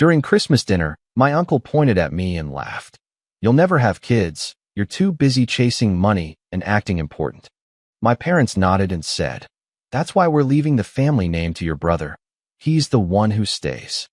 During Christmas dinner, my uncle pointed at me and laughed. "You'll never have kids. You're too busy chasing money and acting important." My parents nodded and said, "That's why we're leaving the family name to your brother. He's the one who stays."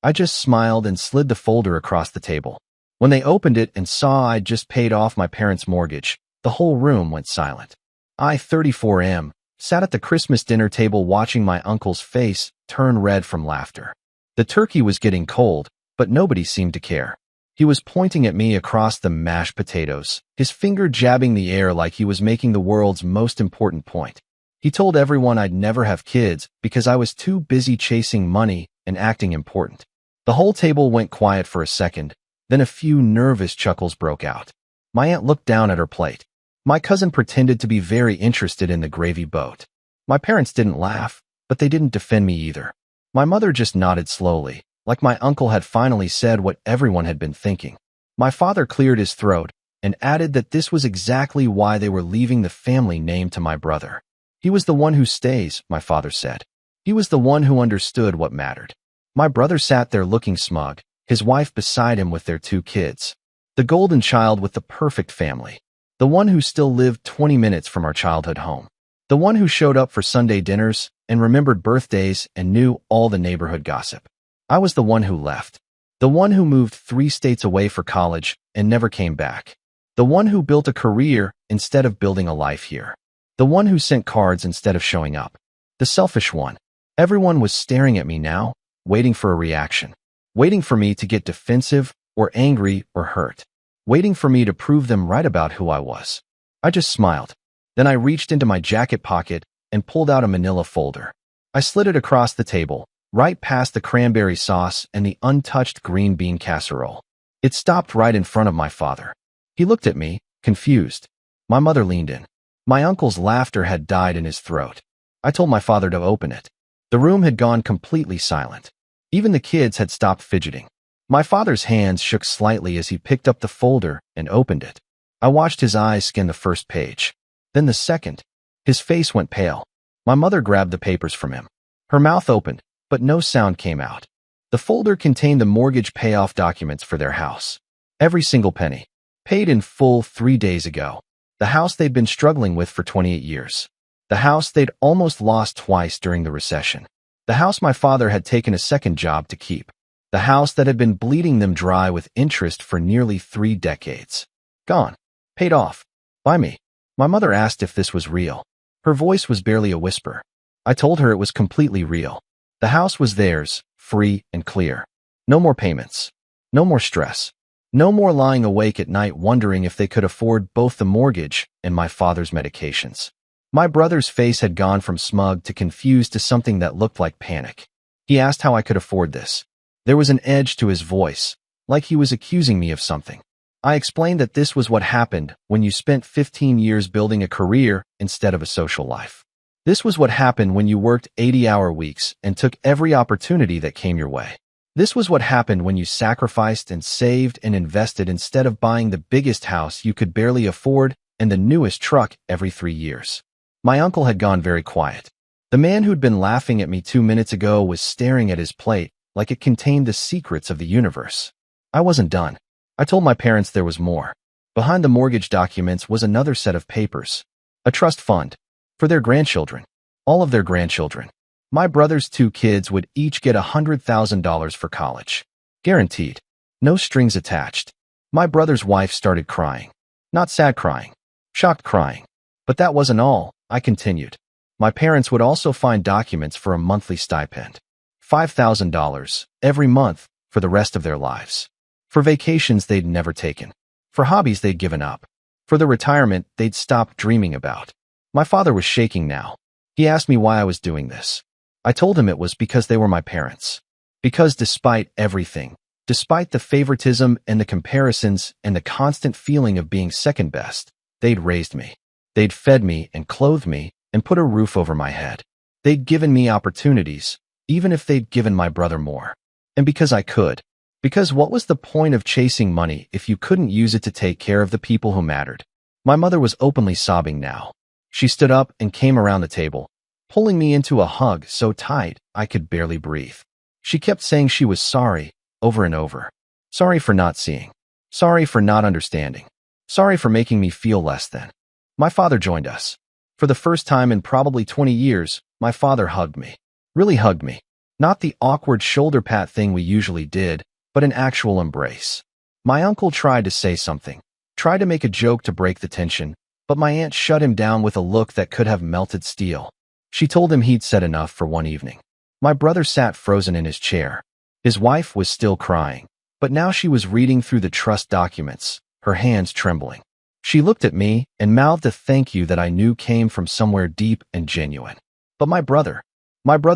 I just smiled and slid the folder across the table. When they opened it and saw I'd just paid off my parents' mortgage, the whole room went silent. I, 34M, sat at the Christmas dinner table watching my uncle's face turn red from laughter. The turkey was getting cold, but nobody seemed to care. He was pointing at me across the mashed potatoes, his finger jabbing the air like he was making the world's most important point. He told everyone I'd never have kids because I was too busy chasing money and acting important. The whole table went quiet for a second, then a few nervous chuckles broke out. My aunt looked down at her plate. My cousin pretended to be very interested in the gravy boat. My parents didn't laugh, but they didn't defend me either. My mother just nodded slowly, like my uncle had finally said what everyone had been thinking. My father cleared his throat and added that this was exactly why they were leaving the family name to my brother. "He was the one who stays," my father said. "He was the one who understood what mattered." My brother sat there looking smug, his wife beside him with their 2 kids. The golden child with the perfect family. The one who still lived 20 minutes from our childhood home. The one who showed up for Sunday dinners and remembered birthdays and knew all the neighborhood gossip. I was the one who left. The one who moved 3 states away for college and never came back. The one who built a career instead of building a life here. The one who sent cards instead of showing up. The selfish one. Everyone was staring at me now, waiting for a reaction. Waiting for me to get defensive or angry or hurt. Waiting for me to prove them right about who I was. I just smiled. Then I reached into my jacket pocket and pulled out a manila folder. I slid it across the table, right past the cranberry sauce and the untouched green bean casserole. It stopped right in front of my father. He looked at me, confused. My mother leaned in. My uncle's laughter had died in his throat. I told my father to open it. The room had gone completely silent. Even the kids had stopped fidgeting. My father's hands shook slightly as he picked up the folder and opened it. I watched his eyes scan the first page. Then the second. His face went pale. My mother grabbed the papers from him. Her mouth opened, but no sound came out. The folder contained the mortgage payoff documents for their house. Every single penny. Paid in full 3 days ago. The house they'd been struggling with for 28 years. The house they'd almost lost twice during the recession. The house my father had taken a second job to keep. The house that had been bleeding them dry with interest for nearly 3 decades. Gone. Paid off. By me. My mother asked if this was real. Her voice was barely a whisper. I told her it was completely real. The house was theirs, free and clear. No more payments. No more stress. No more lying awake at night wondering if they could afford both the mortgage and my father's medications. My brother's face had gone from smug to confused to something that looked like panic. He asked how I could afford this. There was an edge to his voice, like he was accusing me of something. I explained that this was what happened when you spent 15 years building a career instead of a social life. This was what happened when you worked 80-hour weeks and took every opportunity that came your way. This was what happened when you sacrificed and saved and invested instead of buying the biggest house you could barely afford and the newest truck every 3 years. My uncle had gone very quiet. The man who'd been laughing at me 2 minutes ago was staring at his plate like it contained the secrets of the universe. I wasn't done. I told my parents there was more. Behind the mortgage documents was another set of papers. A trust fund. For their grandchildren. All of their grandchildren. My brother's 2 kids would each get $100,000 for college. Guaranteed. No strings attached. My brother's wife started crying. Not sad crying. Shocked crying. But that wasn't all, I continued. My parents would also find documents for a monthly stipend. $5,000 every month for the rest of their lives. For vacations they'd never taken. For hobbies they'd given up. For the retirement they'd stopped dreaming about. My father was shaking now. He asked me why I was doing this. I told him it was because they were my parents. Because despite everything, despite the favoritism and the comparisons and the constant feeling of being second best, they'd raised me. They'd fed me and clothed me and put a roof over my head. They'd given me opportunities, even if they'd given my brother more. And because I could. Because what was the point of chasing money if you couldn't use it to take care of the people who mattered? My mother was openly sobbing now. She stood up and came around the table, pulling me into a hug so tight I could barely breathe. She kept saying she was sorry, over and over. Sorry for not seeing. Sorry for not understanding. Sorry for making me feel less than. My father joined us. For the first time in probably 20 years, my father hugged me. Really hugged me. Not the awkward shoulder pat thing we usually did, but an actual embrace. My uncle tried to say something, tried to make a joke to break the tension, but my aunt shut him down with a look that could have melted steel. She told him he'd said enough for one evening. My brother sat frozen in his chair. His wife was still crying, but now she was reading through the trust documents, her hands trembling. She looked at me and mouthed a thank you that I knew came from somewhere deep and genuine. But my brother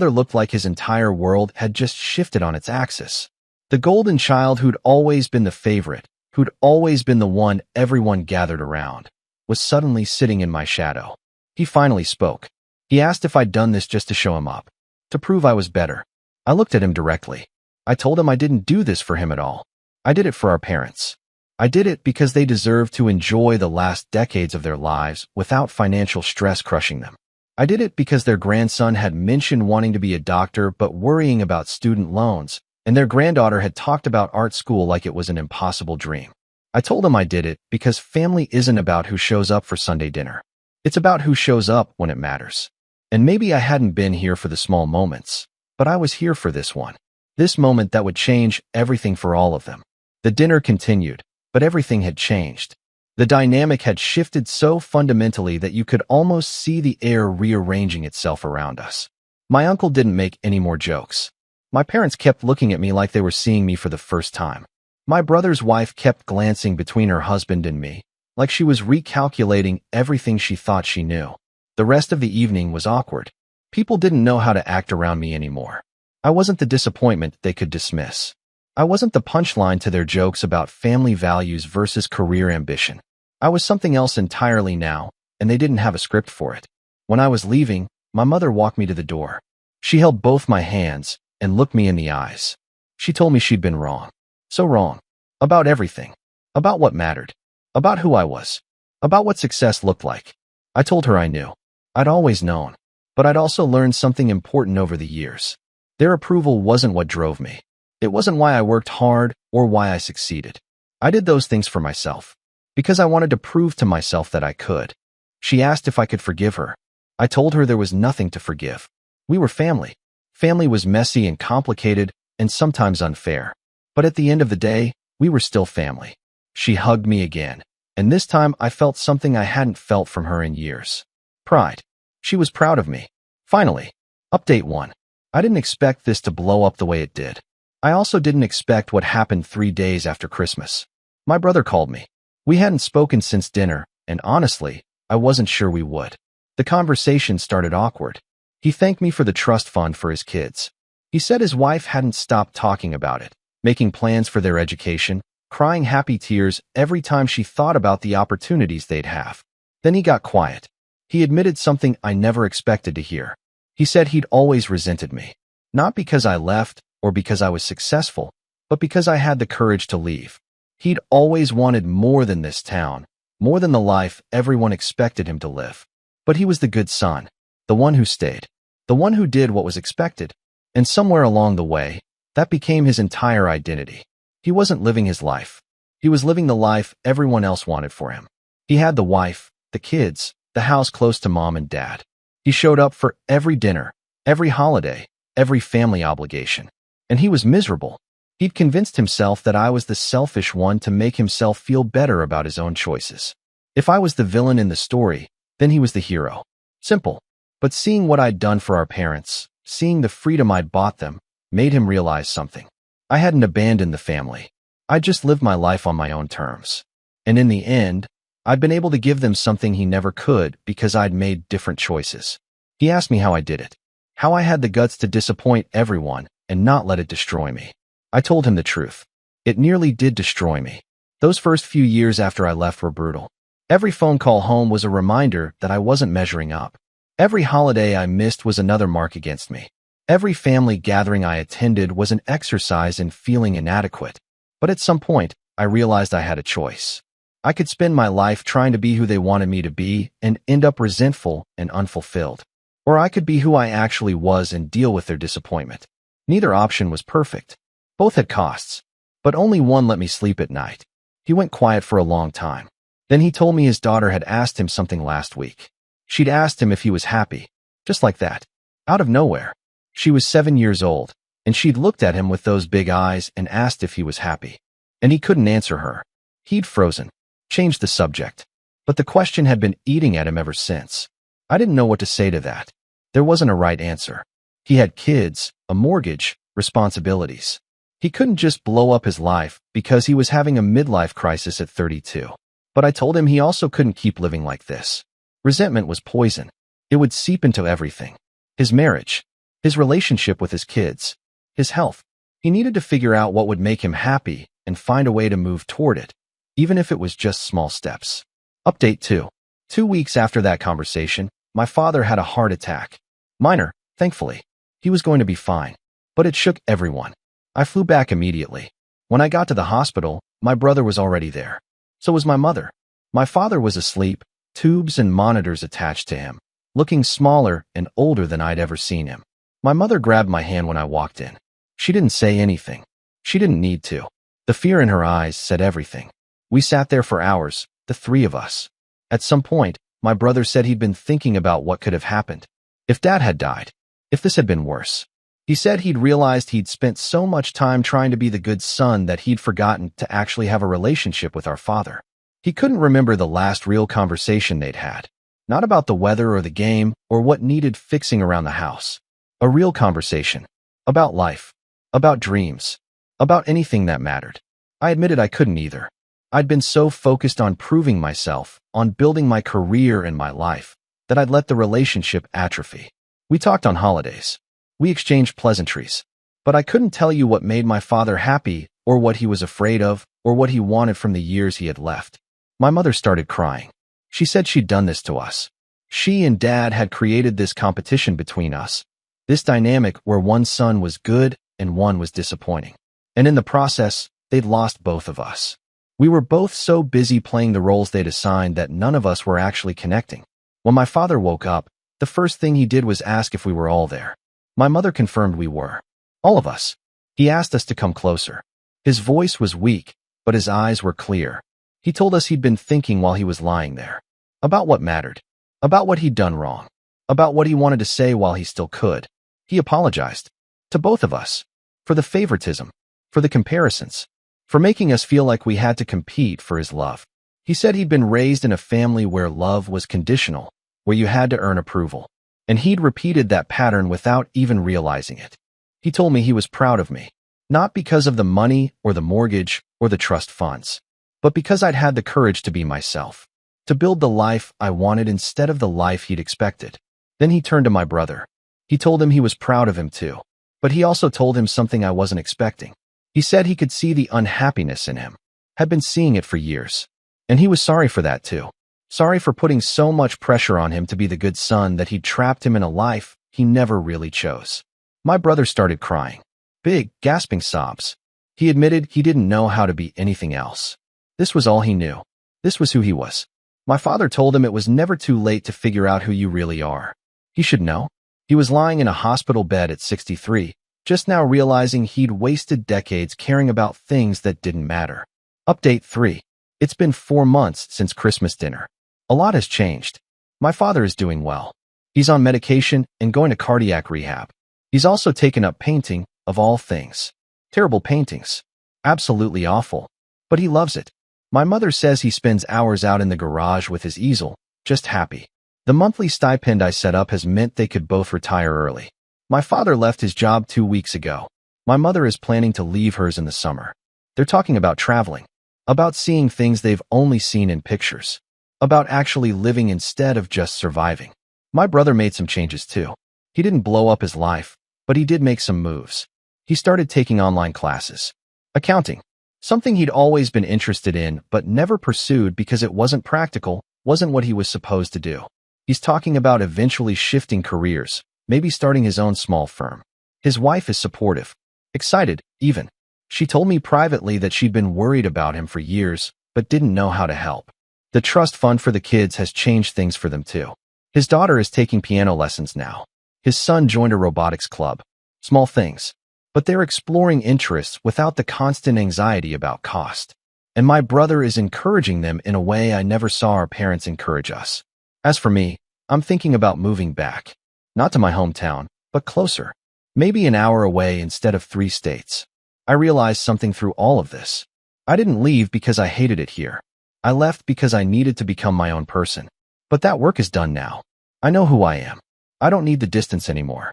looked like his entire world had just shifted on its axis. The golden child who'd always been the favorite, who'd always been the one everyone gathered around, was suddenly sitting in my shadow. He finally spoke. He asked if I'd done this just to show him up, to prove I was better. I looked at him directly. I told him I didn't do this for him at all. I did it for our parents. I did it because they deserved to enjoy the last decades of their lives without financial stress crushing them. I did it because their grandson had mentioned wanting to be a doctor but worrying about student loans, and their granddaughter had talked about art school like it was an impossible dream. I told them I did it because family isn't about who shows up for Sunday dinner. It's about who shows up when it matters. And maybe I hadn't been here for the small moments, but I was here for this one. This moment that would change everything for all of them. The dinner continued, but everything had changed. The dynamic had shifted so fundamentally that you could almost see the air rearranging itself around us. My uncle didn't make any more jokes. My parents kept looking at me like they were seeing me for the first time. My brother's wife kept glancing between her husband and me, like she was recalculating everything she thought she knew. The rest of the evening was awkward. People didn't know how to act around me anymore. I wasn't the disappointment they could dismiss. I wasn't the punchline to their jokes about family values versus career ambition. I was something else entirely now, and they didn't have a script for it. When I was leaving, my mother walked me to the door. She held both my hands and looked me in the eyes. She told me she'd been wrong. So wrong. About everything. About what mattered. About who I was. About what success looked like. I told her I knew. I'd always known. But I'd also learned something important over the years. Their approval wasn't what drove me. It wasn't why I worked hard or why I succeeded. I did those things for myself. Because I wanted to prove to myself that I could. She asked if I could forgive her. I told her there was nothing to forgive. We were family. Family was messy and complicated and sometimes unfair. But at the end of the day, we were still family. She hugged me again, and this time I felt something I hadn't felt from her in years. Pride. She was proud of me. Finally. Update 1. I didn't expect this to blow up the way it did. I also didn't expect what happened 3 days after Christmas. My brother called me. We hadn't spoken since dinner, and honestly, I wasn't sure we would. The conversation started awkward. He thanked me for the trust fund for his kids. He said his wife hadn't stopped talking about it, making plans for their education, crying happy tears every time she thought about the opportunities they'd have. Then he got quiet. He admitted something I never expected to hear. He said he'd always resented me. Not because I left or because I was successful, but because I had the courage to leave. He'd always wanted more than this town, more than the life everyone expected him to live. But he was the good son, the one who stayed, the one who did what was expected. And somewhere along the way, that became his entire identity. He wasn't living his life. He was living the life everyone else wanted for him. He had the wife, the kids, the house close to mom and dad. He showed up for every dinner, every holiday, every family obligation. And he was miserable. He'd convinced himself that I was the selfish one to make himself feel better about his own choices. If I was the villain in the story, then he was the hero. Simple. But seeing what I'd done for our parents, seeing the freedom I'd bought them, made him realize something. I hadn't abandoned the family. I just lived my life on my own terms. And in the end, I'd been able to give them something he never could because I'd made different choices. He asked me how I did it, how I had the guts to disappoint everyone and not let it destroy me. I told him the truth. It nearly did destroy me. Those first few years after I left were brutal. Every phone call home was a reminder that I wasn't measuring up. Every holiday I missed was another mark against me. Every family gathering I attended was an exercise in feeling inadequate. But at some point, I realized I had a choice. I could spend my life trying to be who they wanted me to be and end up resentful and unfulfilled. Or I could be who I actually was and deal with their disappointment. Neither option was perfect. Both had costs, but only one let me sleep at night. He went quiet for a long time. Then he told me his daughter had asked him something last week. She'd asked him if he was happy, just like that, out of nowhere. She was 7 years old, and she'd looked at him with those big eyes and asked if he was happy. And he couldn't answer her. He'd frozen, changed the subject. But the question had been eating at him ever since. I didn't know what to say to that. There wasn't a right answer. He had kids, a mortgage, responsibilities. He couldn't just blow up his life because he was having a midlife crisis at 32. But I told him he also couldn't keep living like this. Resentment was poison. It would seep into everything. His marriage, his relationship with his kids, his health. He needed to figure out what would make him happy and find a way to move toward it, even if it was just small steps. Update 2. 2 weeks after that conversation, my father had a heart attack. Minor, thankfully. He was going to be fine. But it shook everyone. I flew back immediately. When I got to the hospital, my brother was already there. So was my mother. My father was asleep, tubes and monitors attached to him, looking smaller and older than I'd ever seen him. My mother grabbed my hand when I walked in. She didn't say anything. She didn't need to. The fear in her eyes said everything. We sat there for hours, the three of us. At some point, my brother said he'd been thinking about what could have happened. If Dad had died. If this had been worse. He said he'd realized he'd spent so much time trying to be the good son that he'd forgotten to actually have a relationship with our father. He couldn't remember the last real conversation they'd had. Not about the weather or the game or what needed fixing around the house. A real conversation. About life. About dreams. About anything that mattered. I admitted I couldn't either. I'd been so focused on proving myself, on building my career and my life, that I'd let the relationship atrophy. We talked on holidays. We exchanged pleasantries. But I couldn't tell you what made my father happy, or what he was afraid of, or what he wanted from the years he had left. My mother started crying. She said she'd done this to us. She and Dad had created this competition between us. This dynamic where one son was good and one was disappointing. And in the process, they'd lost both of us. We were both so busy playing the roles they'd assigned that none of us were actually connecting. When my father woke up, the first thing he did was ask if we were all there. My mother confirmed we were. All of us. He asked us to come closer. His voice was weak, but his eyes were clear. He told us he'd been thinking while he was lying there. About what mattered. About what he'd done wrong. About what he wanted to say while he still could. He apologized. To both of us. For the favoritism. For the comparisons. For making us feel like we had to compete for his love. He said he'd been raised in a family where love was conditional, where you had to earn approval. And he'd repeated that pattern without even realizing it. He told me he was proud of me. Not because of the money or the mortgage or the trust funds, but because I'd had the courage to be myself. To build the life I wanted instead of the life he'd expected. Then he turned to my brother. He told him he was proud of him too. But he also told him something I wasn't expecting. He said he could see the unhappiness in him. Had been seeing it for years. And he was sorry for that too. Sorry for putting so much pressure on him to be the good son that he'd trapped him in a life he never really chose. My brother started crying. Big, gasping sobs. He admitted he didn't know how to be anything else. This was all he knew. This was who he was. My father told him it was never too late to figure out who you really are. He should know. He was lying in a hospital bed at 63, just now realizing he'd wasted decades caring about things that didn't matter. Update 3. It's been 4 months since Christmas dinner. A lot has changed. My father is doing well. He's on medication and going to cardiac rehab. He's also taken up painting, of all things. Terrible paintings. Absolutely awful. But he loves it. My mother says he spends hours out in the garage with his easel, just happy. The monthly stipend I set up has meant they could both retire early. My father left his job 2 weeks ago. My mother is planning to leave hers in the summer. They're talking about traveling. About seeing things they've only seen in pictures. About actually living instead of just surviving. My brother made some changes too. He didn't blow up his life, but he did make some moves. He started taking online classes. Accounting. Something he'd always been interested in but never pursued because it wasn't practical, wasn't what he was supposed to do. He's talking about eventually shifting careers, maybe starting his own small firm. His wife is supportive. Excited, even. She told me privately that she'd been worried about him for years, but didn't know how to help. The trust fund for the kids has changed things for them too. His daughter is taking piano lessons now. His son joined a robotics club. Small things. but they're exploring interests without the constant anxiety about cost. And my brother is encouraging them in a way I never saw our parents encourage us. As for me, I'm thinking about moving back. Not to my hometown, but closer. Maybe an hour away instead of 3 states. I realized something through all of this. I didn't leave because I hated it here. I left because I needed to become my own person. But that work is done now. I know who I am. I don't need the distance anymore.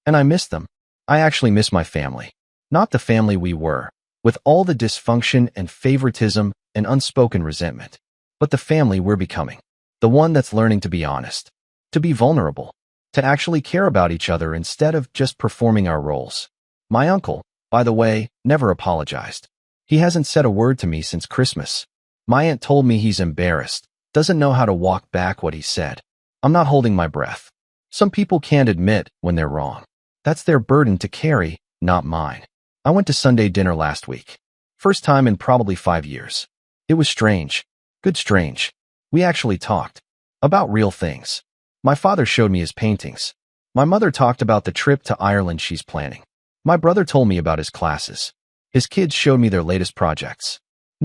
And I miss them. I actually miss my family. Not the family we were, with all the dysfunction and favoritism and unspoken resentment, but the family we're becoming. The one that's learning to be honest, to be vulnerable, to actually care about each other instead of just performing our roles. My uncle, by the way, never apologized. He hasn't said a word to me since Christmas. My aunt told me he's embarrassed, doesn't know how to walk back what he said. I'm not holding my breath. Some people can't admit when they're wrong. That's their burden to carry, not mine. I went to Sunday dinner last week. First time in probably 5 years. It was strange. Good strange. We actually talked. About real things. My father showed me his paintings. My mother talked about the trip to Ireland she's planning. My brother told me about his classes. His kids showed me their latest projects.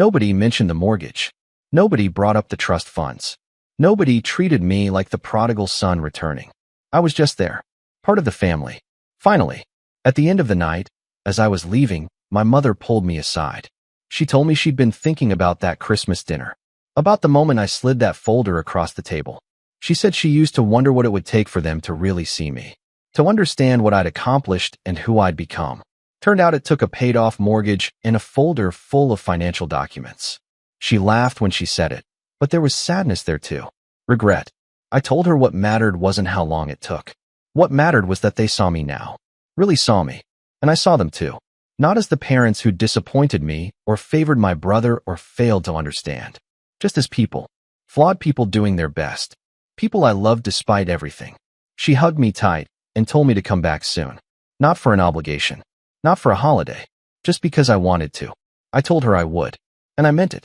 Nobody mentioned the mortgage. Nobody brought up the trust funds. Nobody treated me like the prodigal son returning. I was just there. Part of the family. Finally, at the end of the night, as I was leaving, my mother pulled me aside. She told me she'd been thinking about that Christmas dinner. About the moment I slid that folder across the table. She said she used to wonder what it would take for them to really see me. To understand what I'd accomplished and who I'd become. Turned out it took a paid-off mortgage and a folder full of financial documents. She laughed when she said it, but there was sadness there too. Regret. I told her what mattered wasn't how long it took. What mattered was that they saw me now. Really saw me. And I saw them too. Not as the parents who disappointed me or favored my brother or failed to understand. Just as people. Flawed people doing their best. People I loved despite everything. She hugged me tight and told me to come back soon. Not for an obligation. Not for a holiday. Just because I wanted to. I told her I would. And I meant it.